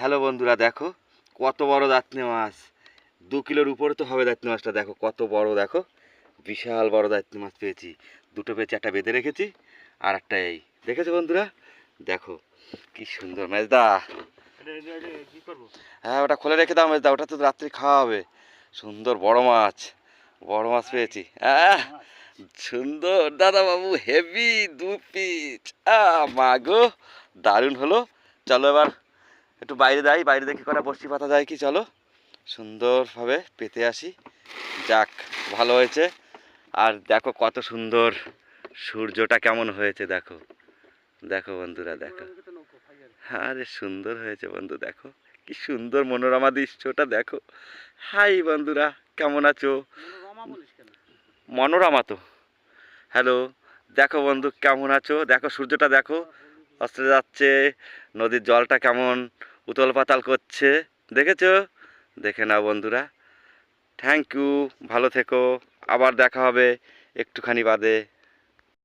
Hello বন্ধুরা, দেখো কত বড় দাঁতনে মাছ। 2 কিলোর উপরে তো হবে দাঁতনে মাছটা। দেখো কত বড়, দেখো বিশাল বড় দাঁতনে মাছ পেয়েছি। দুটো পেয়েছি, একটা বেঁধে রেখেছি আর একটা এই। দেখেছো বন্ধুরা, দেখো কি সুন্দর মেজদা। হ্যাঁ, ওটা খুলে রেখে দাও মেজদা, ওটা তো রাত্রি খাওয়া হবে। সুন্দর বড় মাছ, বড় মাছ পেয়েছি। সুন্দর দাদা বাবু, হেভি 2 পিস। মাগো, দারুণ হলো। চলো এবার একটু বাইরে যাই, বাইরে দেখি কটা বসি পাতা যায় কি। চলো সুন্দরভাবে পেতে আসি। যাক, ভালো হয়েছে। আর দেখো কত সুন্দর সূর্যটা কেমন হয়েছে, দেখো দেখো বন্ধুরা, দেখো। আরে সুন্দর হয়েছে বন্ধু, দেখো কি সুন্দর মনোরমা দৃশ্যটা, দেখো। হাই বন্ধুরা, কেমন আছো? মনোরমা তো। হ্যালো, দেখো বন্ধু কেমন আছো? দেখো সূর্যটা দেখো অস্তে যাচ্ছে, নদীর জলটা কেমন উতল পাতাল করছে, দেখেছো? দেখে নাও বন্ধুরা। থ্যাংক ইউ, ভালো থেকো। আবার দেখা হবে একটুখানি বাদে।